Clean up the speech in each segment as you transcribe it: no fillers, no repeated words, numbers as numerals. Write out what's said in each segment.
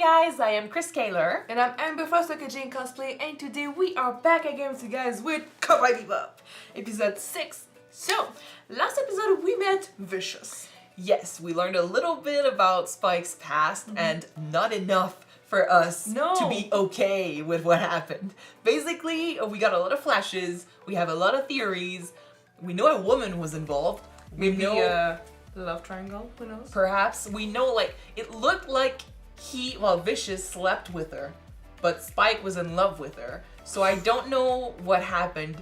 guys, I am Chris Kaler. And I'm Amber for Kyuujin Cosplay, and today we are back again with you guys with Cowboy Bebop, episode 6. So, last episode we met Vicious. Yes, we learned a little bit about Spike's past and not enough for us to be okay with what happened. Basically, we got a lot of flashes, we have a lot of theories, we know a woman was involved. Maybe a love triangle, who knows? Perhaps. We know, like, it looked like Vicious slept with her, but Spike was in love with her. So I don't know what happened.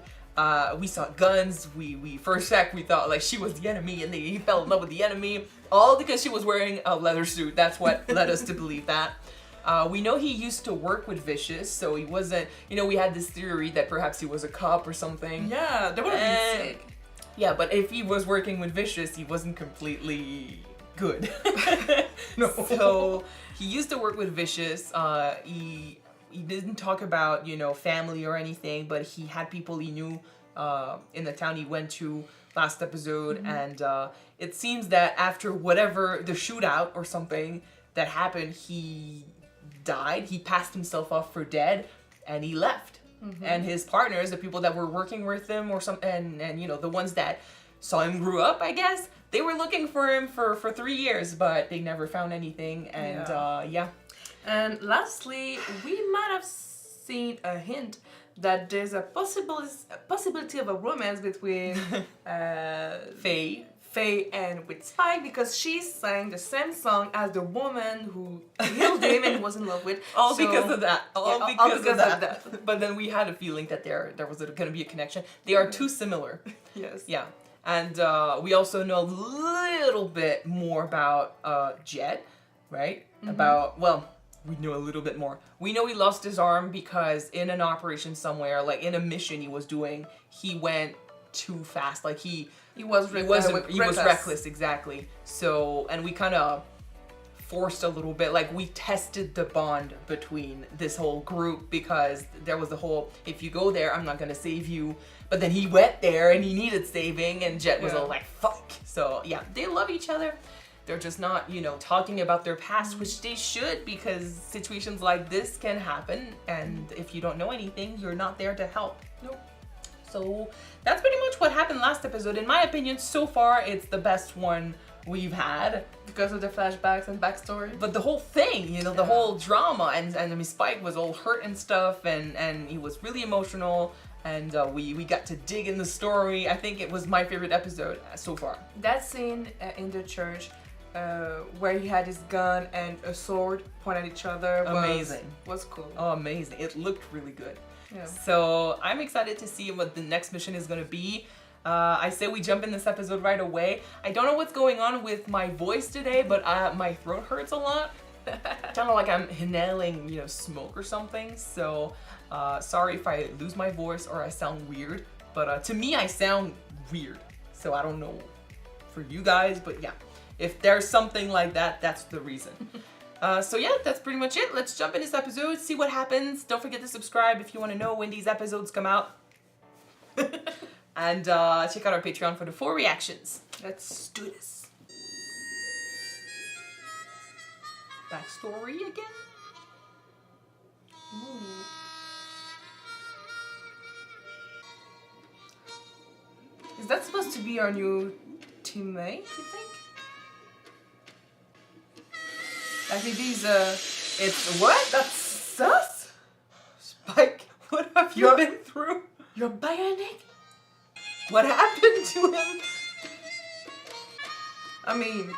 We saw guns, we first sec we thought like she was the enemy, and he fell in love with the enemy, all because she was wearing a leather suit. That's what led us to believe that. We know he used to work with Vicious, so he wasn't, we had this theory that perhaps he was a cop or something. Yeah, that would have been sick. Yeah, but if he was working with Vicious, he wasn't completely good. No. So he used to work with Vicious. He didn't talk about, family or anything, but he had people he knew in the town he went to last episode. And it seems that after whatever, the shootout or something that happened, he died. He passed himself off for dead and he left. And his partners, the people that were working with him or something, and the ones that saw him grew up, I guess, they were looking for him for 3 years, but they never found anything. And yeah. And lastly, we might have seen a hint that there's a possibility of a romance between Faye and with Spike, because she sang the same song as the woman who killed him and was in love with. All because of that. All because of that. But then we had a feeling that there was going to be a connection. They are too similar. Yes. Yeah. And we also know a little bit more about Jet, right? We know a little bit more. We know he lost his arm because in an operation somewhere, like in a mission he was doing, he went too fast. Like he was reckless, exactly. So, and we kind of forced a little bit, like we tested the bond between this whole group, because there was the whole, if you go there, I'm not gonna save you. But then he went there and he needed saving, and Jet was all like, fuck. So yeah, they love each other. They're just not, talking about their past, which they should, because situations like this can happen, and if you don't know anything, you're not there to help. Nope. So that's pretty much what happened last episode. In my opinion, so far, it's the best one we've had. Because of the flashbacks and backstory. But the whole thing, the whole drama, and I mean, Spike was all hurt and stuff, and he was really emotional, and we got to dig in the story. I think it was my favorite episode so far. That scene in the church, where he had his gun and a sword pointed at each other, was cool. Oh, amazing. It looked really good. Yeah. So I'm excited to see what the next mission is going to be. I say we jump in this episode right away. I don't know what's going on with my voice today, but my throat hurts a lot. Kind of like I'm inhaling, smoke or something. So sorry if I lose my voice or I sound weird. But to me, I sound weird. So I don't know for you guys, but yeah. If there's something like that, that's the reason. So yeah, that's pretty much it. Let's jump in this episode, see what happens. Don't forget to subscribe if you want to know when these episodes come out. And check out our Patreon for the full reactions. Let's do this. Backstory again? Ooh. Is that supposed to be our new teammate, you think? I think it's what? That's sus? Spike, what have you been through? You're bionic? What happened to him? I mean,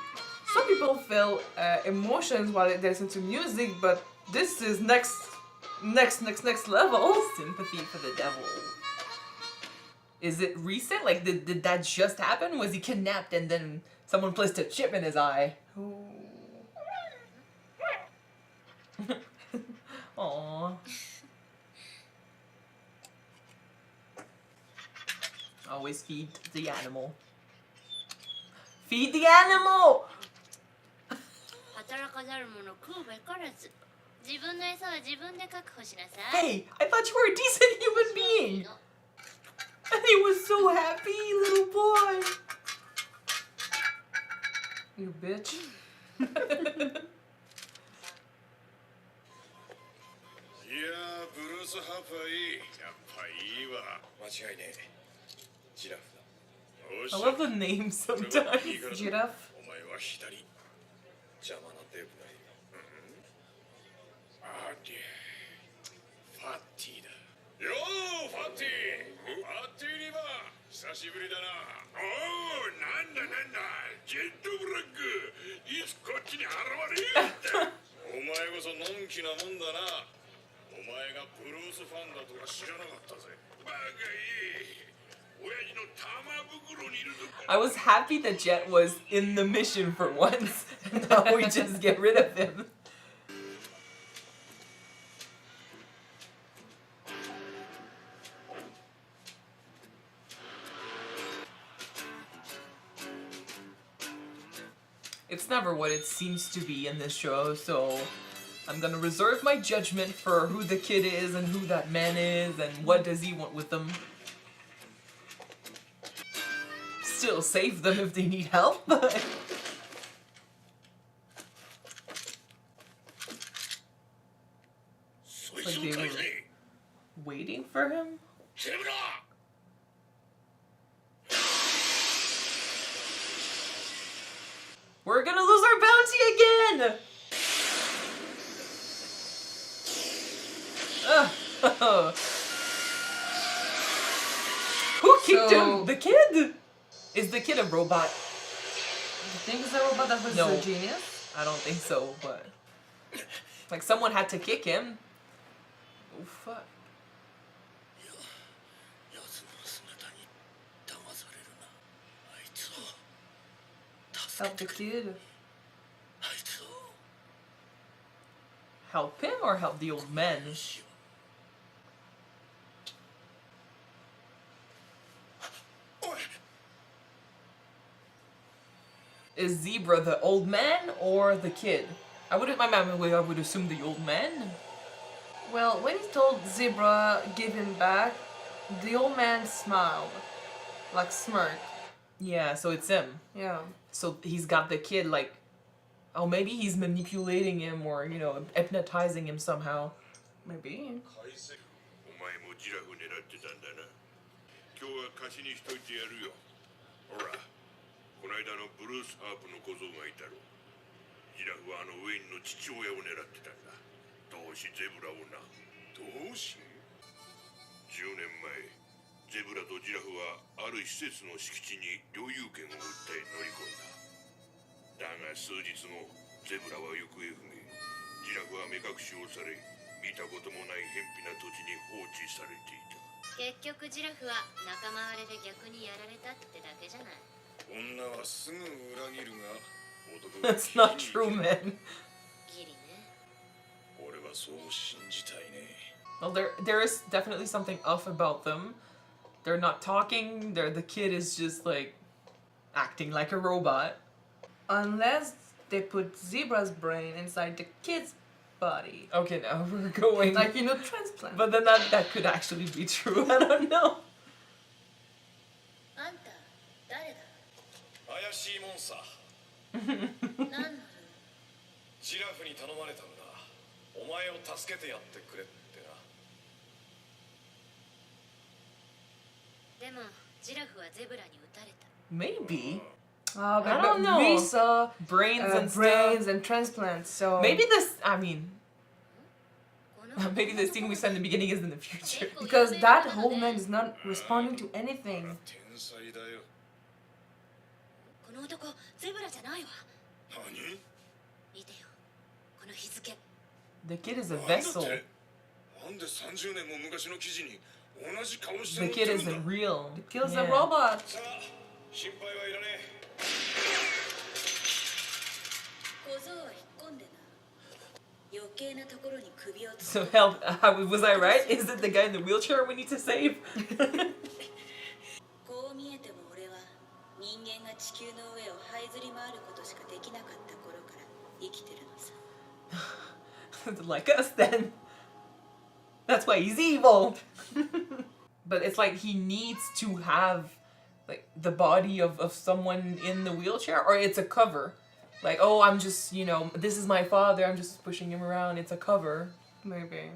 some people feel emotions while they listen to music, but this is next level. Sympathy for the devil. Is it recent? Like, did that just happen? Was he kidnapped and then someone placed a chip in his eye? Ooh. Aww. Always feed the animal. Feed the animal! Hey, I thought you were a decent human being! And he was so happy, little boy! You bitch. スハープはいい。やっぱいいわ。間違いねえ。ジラフだ。 I love the name sometimes. Giraffe. お前は左。邪魔なデブがいる。ありゃ。ファッティだ。よー、ファッティ。ファッティリバー。久しぶりだな。おお、なんだ。ジェットブラック。いつこっちに現れよって。お前こそのんきなもんだな。お前がブルースファンだとは知らなかったぜ。バカいい。 I was happy that Jet was in the mission for once, and now we just get rid of him. It's never what it seems to be in this show, so I'm gonna reserve my judgment for who the kid is and who that man is and what does he want with them. Still save them if they need help, but... Like they were waiting for him? We're gonna lose our bounty again! Who kicked him? The kid? Is the kid a robot? You think it's a robot that was a genius? I don't think so, but... Like, someone had to kick him. Oh, fuck. Help the kid. Help him or help the old man? Is Zebra the old man or the kid? I would assume the old man. Well, when he told Zebra give him back, the old man smiled, like smirked. Yeah, so it's him. Yeah. So he's got the kid like, oh, maybe he's manipulating him or, you know, hypnotizing him somehow. Maybe. お前もジラフ狙ってたんだな。今日は貸しにしといてやるよ。ほら、この間のブルース・ハープの小僧がいたろ。ジラフはあのウェインの父親を狙ってたんだ。同志ゼブラをな。同志 ?10年前、ゼブラとジラフはある施設の敷地に領有権を訴え乗り込んだ。だが数日後、ゼブラは行方不明。ジラフは目隠しをされ、見たこともない偏僻な土地に放置されていた。結局ジラフは仲間割れで逆にやられたってだけじゃない。女はすぐ裏切るが、男 That's not true, man. ギリね。俺はそう信じたいね。 Well, there is definitely something off about them. They're not talking. The kid is just like acting like a robot. Unless they put Zebra's brain inside the kid's body. Okay, now we're going. Like, you know, transplant. But then that could actually be true. I don't know. あんた誰だ？怪しいもんさ。何なの？ジラフに頼まれたんだ。お前を助けてやってくれってな。でもジラフはゼブラに撃たれた。 Maybe. But I don't know. we saw Brains and brains stuff. and transplants, so... Maybe this, I mean, この maybe the scene we saw in the beginning is in the future. Because that whole man is not responding to anything. 天才だよ。この男ゼブラじゃないわ。何？見てよ。この日付。 The kid is a なんだっ vessel. て？なんで30年も昔の記事に同じ顔して The 載って kid るんだ。 isn't real. Kills the Yeah. robot. さあ、心配はいらねえ。小僧は引っ込んでな。余計なところに首を突 So っ help, was I right? Is it the guy in the wheelchair we need to save? こう見えても俺は人間が地球の上を這いずり回ることしかできなかった頃から生きてるのさ。 Like us then. That's why he's evil. But it's like he needs to have like the body of someone in the wheelchair, or it's a cover. Like, oh, I'm just, you know, this is my father, I'm just pushing him around. It's a cover. Maybe.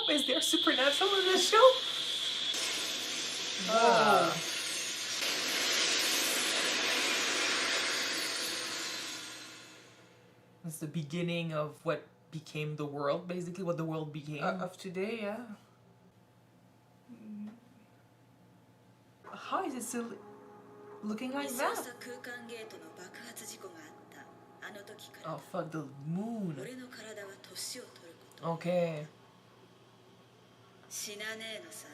Bebop? Is there supernatural in this show? Ah. It's the beginning of what became the world, basically what the world became. Of today, yeah. How is it still looking like 密 that? 捜査空間ゲートの爆発事故があったあの時から Oh fuck, the moon. 俺の体は年を取ること Okay. 死なねえのさ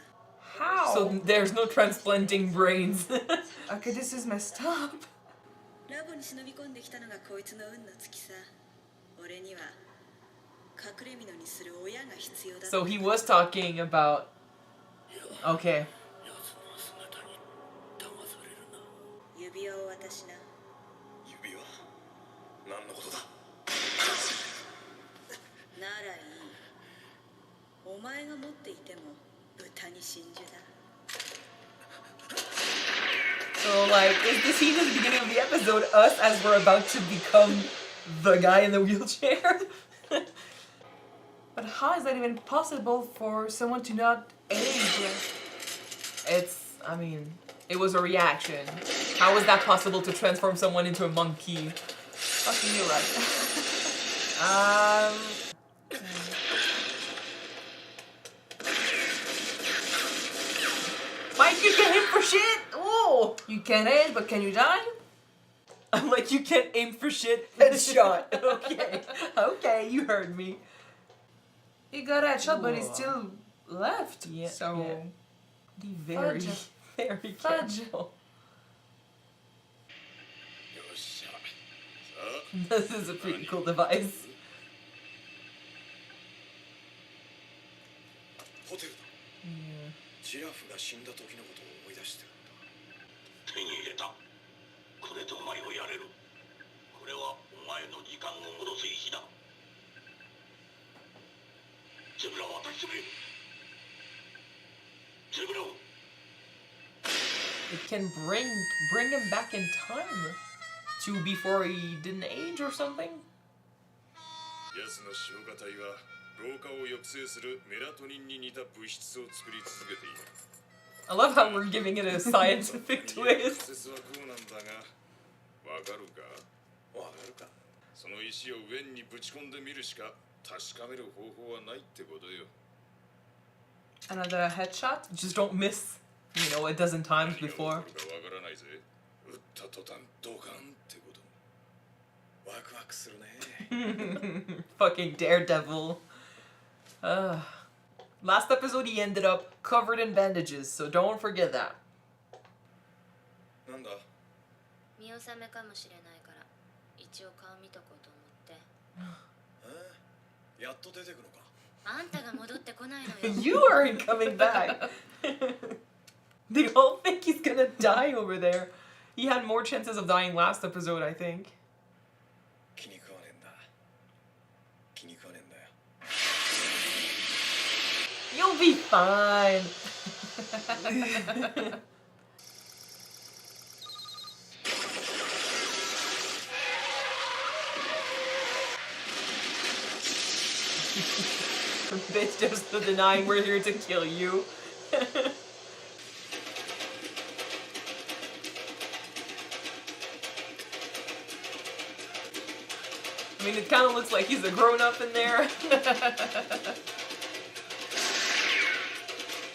How? So there's no transplanting brains. Okay, this is messed up. ラボに忍び込んできたのがこいつの運の尽きさ俺には隠れ蓑にする親が必要だ So he was talking about. Okay. 奴の姿に騙されるな。指輪を渡しな指輪何のことだ。ならいいお前が持っていても豚に真珠だ So like, is the scene at the beginning of the episode us as we're about to become the guy in the wheelchair? But how is that even possible for someone to not age? It's, I mean, it was a reaction. How is that possible to transform someone into a monkey? Fucking you're right. Mike, you can hit for shit! Oh! You can age, but can you die? I'm like, you can't aim for shit. Headshot. Okay. Okay, you heard me. He got a shot, but he's Whoa. still left. Yeah, So yeah. Be very, Fudge. very Fudge. careful. よっしゃ。さあ。 This is a pretty cool device. ホテルだ。 Yeah. ジラフが死んだ時のことを思い出してるんだ。手に入れた。これでお前をやれる。これはお前の時間を戻す石だ。ゼブラを渡してくれ。ゼブラを。 It can bring him back in time to before he didn't age or something. 奴の消化体は老化を抑制するメラトニンに似た物質を作り続けている。 I love how we're giving it a scientific そこに twist. 説はこうなんだが、わかるか？わかるか？その石を上にぶち込んでみるしか確かめる方法はないってことよ。 another headshot. Just don't miss, you know, a dozen times 何が起こ before. るかわからないぜ。撃った途端ドカンってこと。ワクワクするね。 Fucking daredevil. Last episode he ended up covered in bandages, so don't forget that. なんだ？見納めかもしれないから一応顔見とこうと思ってやっと出てくのか。あんたが戻ってこないのよ You aren't coming back. They all think he's gonna die over there. He had more chances of dying last episode, I think. 気に食わねえんだ。気に食わねえんだよ。 You'll be fine. Bitch, just denying we're here to kill you. I mean, it kind of looks like he's a grown-up in there.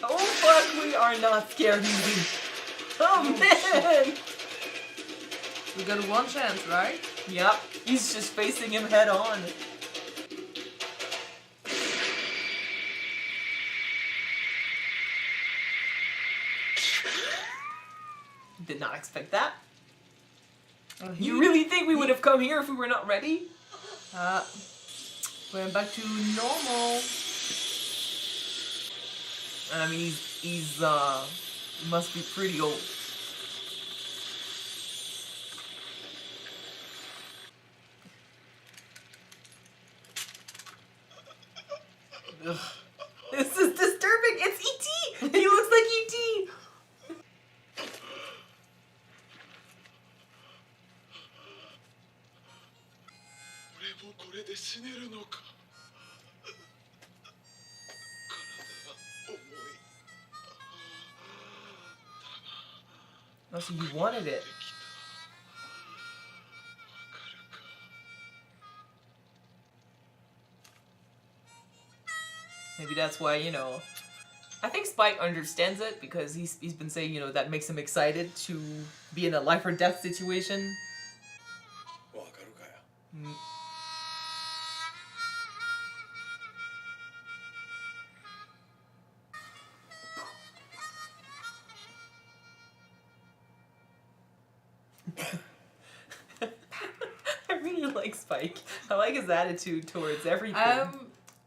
Oh fuck, we are not scared easy. Oh man! We got one chance, right? Yep, he's just facing him head on. Did not expect that. You really think we would have come here if we were not ready? Went back to normal. I mean, he's must be pretty old. Ugh. This is disturbing. It's E.T. He looks like E.T. 俺もこれで死ねるのか。Oh, so you wanted it. Maybe that's why, I think Spike understands it because he's been saying, that makes him excited to be in a life or death situation. わかるかよ。 I really like Spike. I like his attitude towards everything.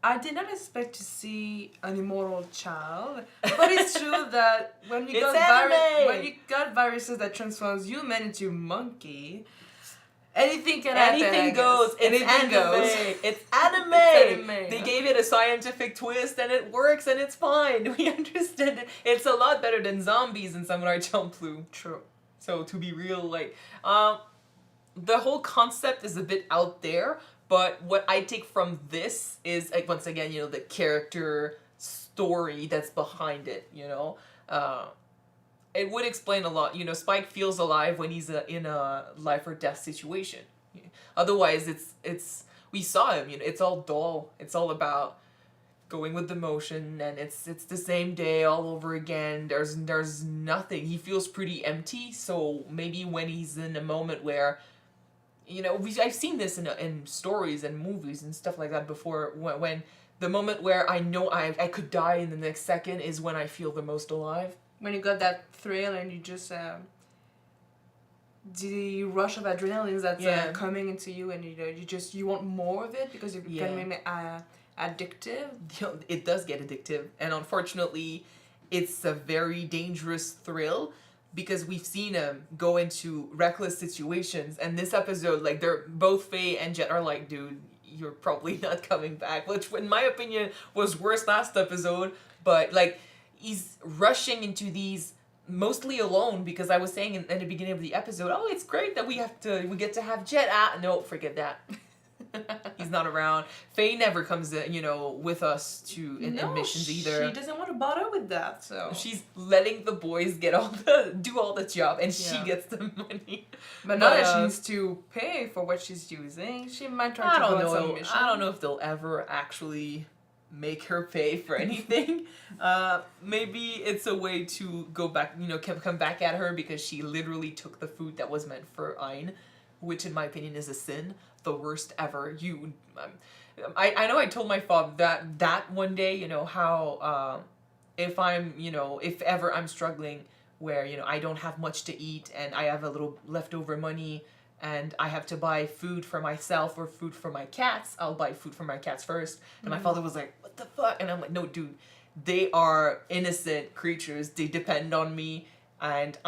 I did not expect to see an immortal child, but it's true that when you got viruses that transforms human into monkey, anything can happen. Anything goes. Anything goes. It's anime. It's anime. They gave it a scientific twist and it works and it's fine. We understand it. It's a lot better than zombies in Samurai Champloo. True. So to be real, the whole concept is a bit out there, but what I take from this is, like, once again, the character story that's behind it, It would explain a lot. Spike feels alive when he's in a life or death situation. Otherwise, it's we saw him, it's all dull. It's all about going with the motion, and it's the same day all over again. There's nothing. He feels pretty empty, so maybe when he's in a moment where I've seen this in stories and movies and stuff like that before, when the moment where I know I could die in the next second is when I feel the most alive. When you got that thrill and you just the rush of adrenaline that's coming into you, and you want more of it because it can make addictive. It does get addictive, and unfortunately it's a very dangerous thrill because we've seen him go into reckless situations, and this episode, like, they're both Faye and Jet are like, dude, you're probably not coming back, which in my opinion was worse last episode, but like he's rushing into these mostly alone, because I was saying in the beginning of the episode, oh, it's great that we get to have Jet. No, forget that. He's not around. Faye never comes with us in missions either. She doesn't want to bother with that, so she's letting the boys do all the job, and she gets the money. But now that she needs to pay for what she's using, she might try to go on some mission. I don't know if they'll ever actually make her pay for anything. Maybe it's a way to go back, come back at her because she literally took the food that was meant for Ayn, which in my opinion is a sin, the worst ever. I know I told my father that one day, how if ever I'm struggling where, I don't have much to eat and I have a little leftover money and I have to buy food for myself or food for my cats, I'll buy food for my cats first. And my father was like, what the fuck? And I'm like, no, dude, they are innocent creatures. They depend on me. And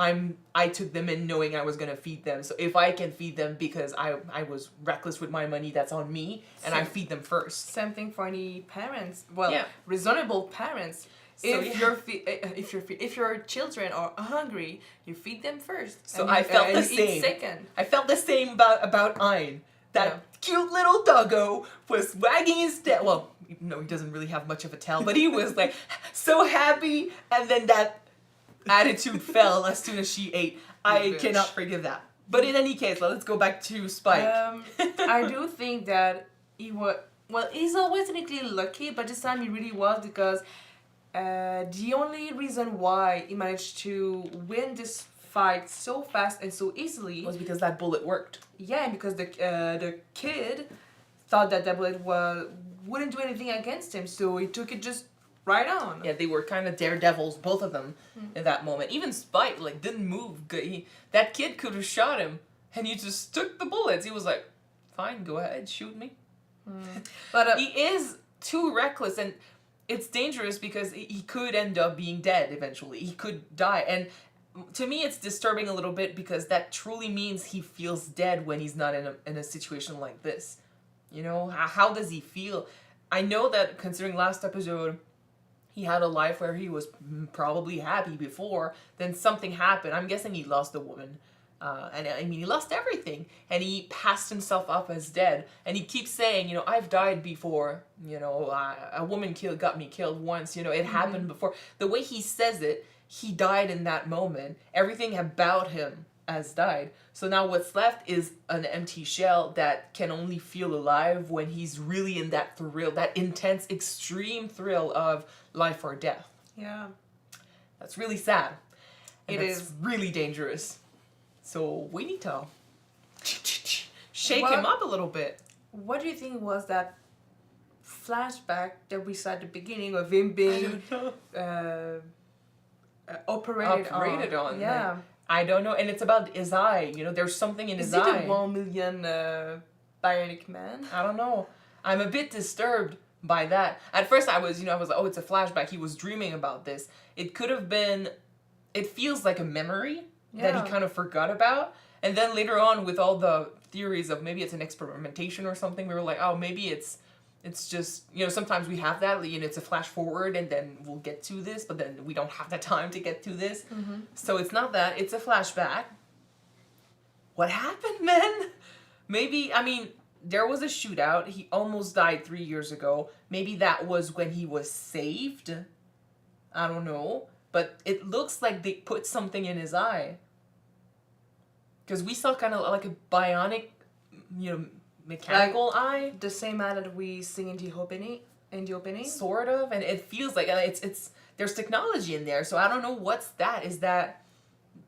I took them in knowing I was going to feed them. So if I can feed them because I was reckless with my money, that's on me. And I feed them first. Same thing for any parents. Well, reasonable parents. So if your children are hungry, you feed them first. So I felt the same. Second. I felt the same about Ayn. That cute little doggo was wagging his tail. Well, no, he doesn't really have much of a tail, but he was like so happy. And then that attitude fell as soon as she ate. I cannot forgive that. But in any case, let's go back to Spike. I do think that he's always technically lucky, but this time he really was, because the only reason why he managed to win this fight so fast and so easily was because that bullet worked. Yeah, and because the kid thought that bullet wouldn't do anything against him, so he took it just right on. Yeah, they were kind of daredevils, both of them, in that moment. Even Spike, didn't move. That kid could have shot him, and he just took the bullets. He was like, fine, go ahead, shoot me. But he is too reckless, and it's dangerous because he could end up being dead eventually. He could die, and to me it's disturbing a little bit because that truly means he feels dead when he's not in a situation like this. How does he feel? I know that considering last episode, he had a life where he was probably happy before, then something happened. I'm guessing he lost a woman. And I mean, he lost everything. And he passed himself up as dead. And he keeps saying, I've died before. A woman got me killed once. It happened before. The way he says it, he died in that moment. Everything about him has died. So now what's left is an empty shell that can only feel alive when he's really in that thrill, that intense, extreme thrill of life or death. Yeah. That's really sad. And It that's is. really dangerous. So we need to shake him up a little bit. What do you think was that flashback that we saw at the beginning of him being operated on? Yeah. Like, I don't know. And it's about his eye. You know, there's something in his Is it eye. a 1 million bionic man? I don't know. I'm a bit disturbed by that. At first I was like, oh, it's a flashback. He was dreaming about this. It could have been, it feels like a memory that he kind of forgot about. And then later on with all the theories of maybe it's an experimentation or something, we were like, oh, maybe it's just, you know, sometimes we have that, you know, it's a flash forward and then we'll get to this, but then we don't have the time to get to this. Mm-hmm. So it's not that, it's a flashback. What happened, man? Maybe, I mean, there was a shootout. He almost died 3 years ago. Maybe that was when he was saved. I don't know. But it looks like they put something in his eye. Because we saw kind of like a bionic, you know, mechanical eye. The same eye that we see in the opening. Sort of. And it feels like it's there's technology in there. So I don't know what's that. Is that,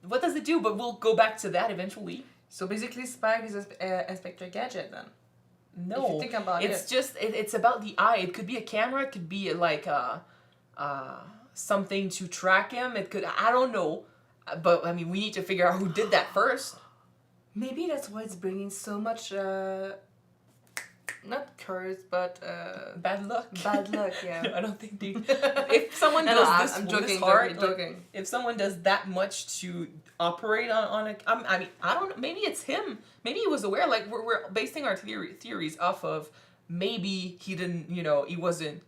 what does it do? But we'll go back to that eventually. So basically Spike is Inspector Gadget then. No, if you think about it's just it's about the eye. It could be a camera. It could be like something to track him. It could, I don't know, but I mean we need to figure out who did that first. Maybe that's why it's bringing so much not curse but Bad luck. Bad luck. Yeah. No, I don't think they. If someone does this, I'm this joking, hard, joking. like, if someone does that much to operate on a, I mean, I don't know. Maybe it's him. Maybe he was aware. Like we're basing our theories off of maybe he didn't. You know, he wasn't.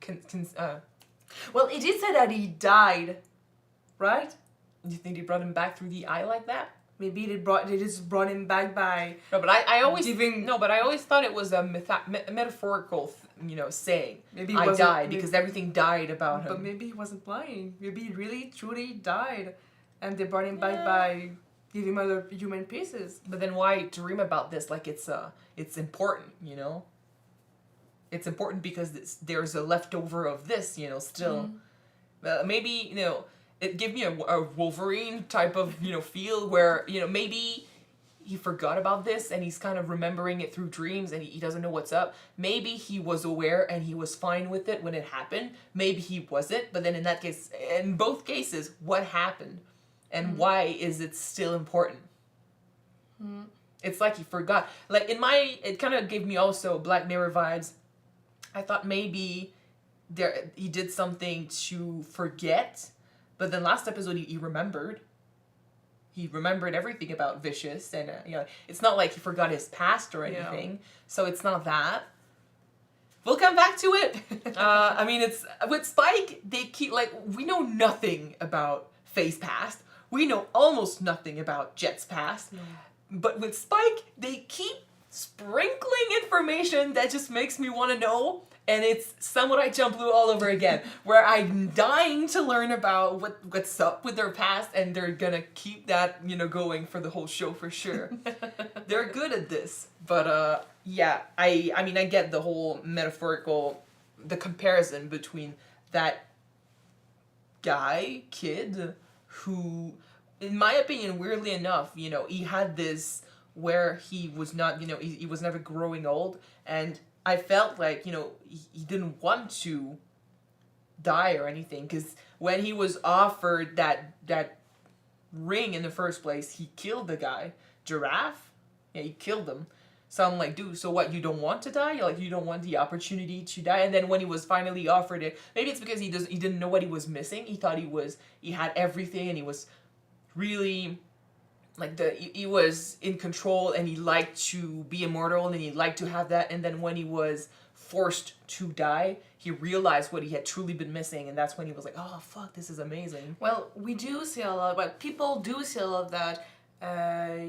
Well, it did say that he died, right? Do you think they brought him back through the eye like that? Maybe they just brought him back by. No, but I always giving. No, but I always thought it was a metaphorical, you know, saying. Maybe I wasn't- died maybe- because everything died about him. But maybe he wasn't lying. Maybe he really truly died, and they brought him back by giving him other human pieces. But then why dream about this? Like it's important, you know. It's important because there's a leftover of this, you know, still. Maybe, you know, it gave me a Wolverine type of, you know, feel where, you know, maybe he forgot about this and he's kind of remembering it through dreams and he doesn't know what's up. Maybe he was aware and he was fine with it when it happened. Maybe he wasn't. But then in that case, in both cases, what happened? And why is it still important? It's like he forgot. Like it kind of gave me also Black Mirror vibes. I thought maybe he did something to forget, but then last episode he remembered. He remembered everything about Vicious, and you know, it's not like he forgot his past or anything. Yeah. So it's not that. We'll come back to it. I mean, it's with Spike. They keep we know nothing about Faye's past. We know almost nothing about Jet's past. Yeah. But with Spike, they keep sprinkling information that just makes me want to know, and it's Samurai Champloo all over again, where I'm dying to learn about what's up with their past, and they're gonna keep that, you know, going for the whole show for sure. They're good at this, but yeah, I mean I get the whole metaphorical, the comparison between that kid who, in my opinion, weirdly enough, you know, he had this where he was not, you know, he was never growing old, and I felt like, you know, he didn't want to die or anything, because when he was offered that ring in the first place, he killed the guy. Giraffe? Yeah, he killed him. So I'm like, dude, so what, you don't want to die? Like, you don't want the opportunity to die? And then when he was finally offered it, maybe it's because he didn't know what he was missing. He thought he had everything, and he was really, like, he was in control, and he liked to be immortal, and he liked to have that. And then when he was forced to die, he realized what he had truly been missing, and that's when he was like, oh fuck, this is amazing. Well, we do see a lot, but people do see a lot of that.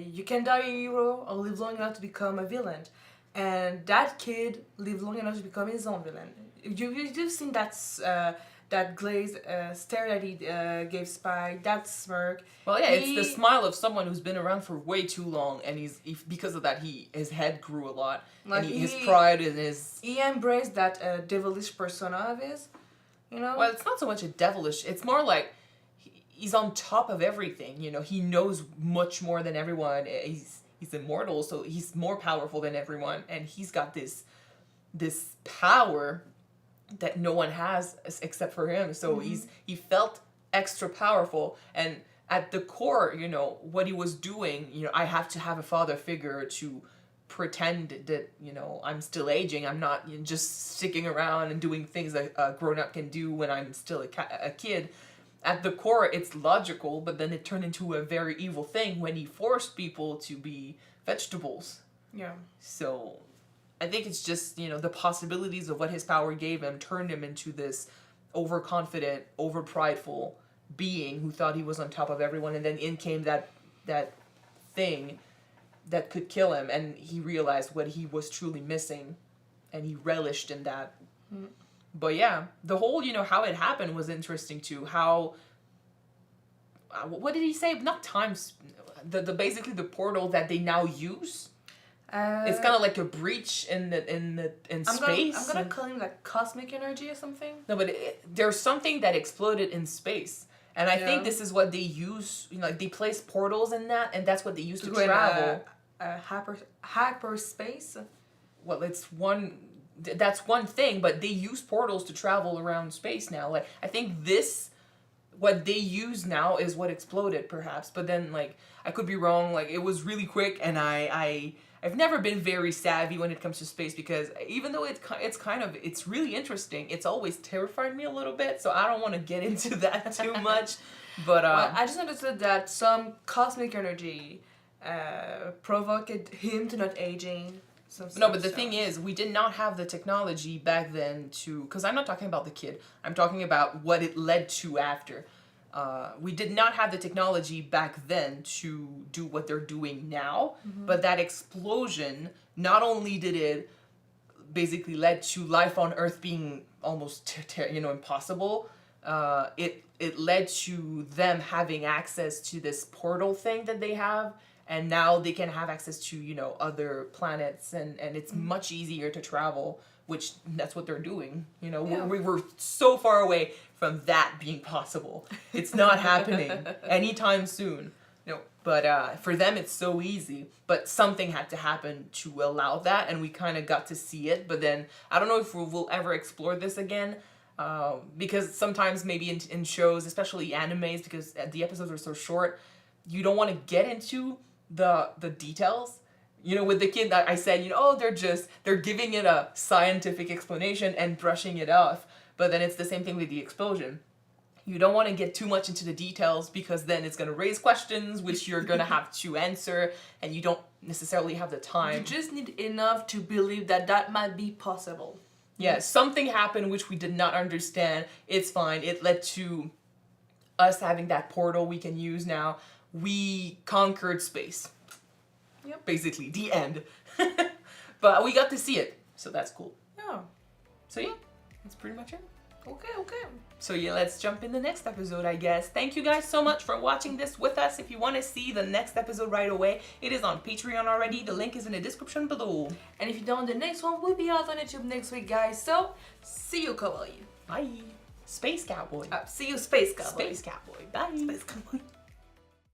You can die a hero or live long enough to become a villain, and that kid lived long enough to become his own villain. You've seen that that glazed stare that he gave Spike, that smirk. Well, yeah, it's the smile of someone who's been around for way too long, and because of that, his head grew a lot, Like and his pride and his... He embraced that devilish persona of his, you know? Well, it's not so much a devilish, it's more like he's on top of everything, you know? He knows much more than everyone. He's immortal, so he's more powerful than everyone, and he's got this power that no one has except for him. So he felt extra powerful, and at the core, you know, what he was doing, you know, I have to have a father figure to pretend that, you know, I'm still aging. I'm not just sticking around and doing things that a grown-up can do when I'm still a kid. At the core, it's logical, but then it turned into a very evil thing when he forced people to be vegetables. Yeah. So I think it's just, you know, the possibilities of what his power gave him turned him into this overconfident, overprideful being who thought he was on top of everyone, and then in came that thing that could kill him, and he realized what he was truly missing, and he relished in that. But yeah, the whole, you know, how it happened was interesting too. How, what did he say? Not times, the basically the portal that they now use. It's kind of like a breach in space. I'm gonna call him like cosmic energy or something. No, but there's something that exploded in space, and I think this is what they use. You know, like they place portals in that, and that's what they use to travel. Hyperspace. Well, that's one thing, but they use portals to travel around space now. Like I think what they use now is what exploded, perhaps. But then, like, I could be wrong. Like it was really quick, and I've never been very savvy when it comes to space, because even though it's really interesting, it's always terrified me a little bit, so I don't want to get into that too much. But well, I just understood that some cosmic energy provoked him to not aging. No, but the thing is, we did not have the technology back then to... Because I'm not talking about the kid. I'm talking about what it led to after. We did not have the technology back then to do what they're doing now. But that explosion, not only did it basically led to life on Earth being almost, impossible, it led to them having access to this portal thing that they have. And now they can have access to, you know, other planets, and it's much easier to travel, which that's what they're doing. You know, we were so far away from that being possible. It's not happening anytime soon. No, but for them it's so easy. But something had to happen to allow that, and we kind of got to see it. But then I don't know if we'll ever explore this again. Because sometimes maybe in shows, especially animes, because the episodes are so short, you don't want to get into the details. You know, with the kid that I said, you know, they're giving it a scientific explanation and brushing it off. But then it's the same thing with the explosion. You don't want to get too much into the details, because then it's going to raise questions which you're going to have to answer, and you don't necessarily have the time. You just need enough to believe that might be possible. Yeah, something happened which we did not understand. It's fine. It led to us having that portal we can use now. We conquered space. Yep. Basically, the end. But we got to see it, so that's cool. Yeah. So yeah, that's pretty much it. Okay. So yeah, let's jump in the next episode, I guess. Thank you guys so much for watching this with us. If you want to see the next episode right away, it is on Patreon already. The link is in the description below. And if you don't, the next one will be out on YouTube next week, guys. So, see you, Cowboy. Bye. Space Cowboy. See you, Space Cowboy. Space Cowboy. Bye. Space Cowboy.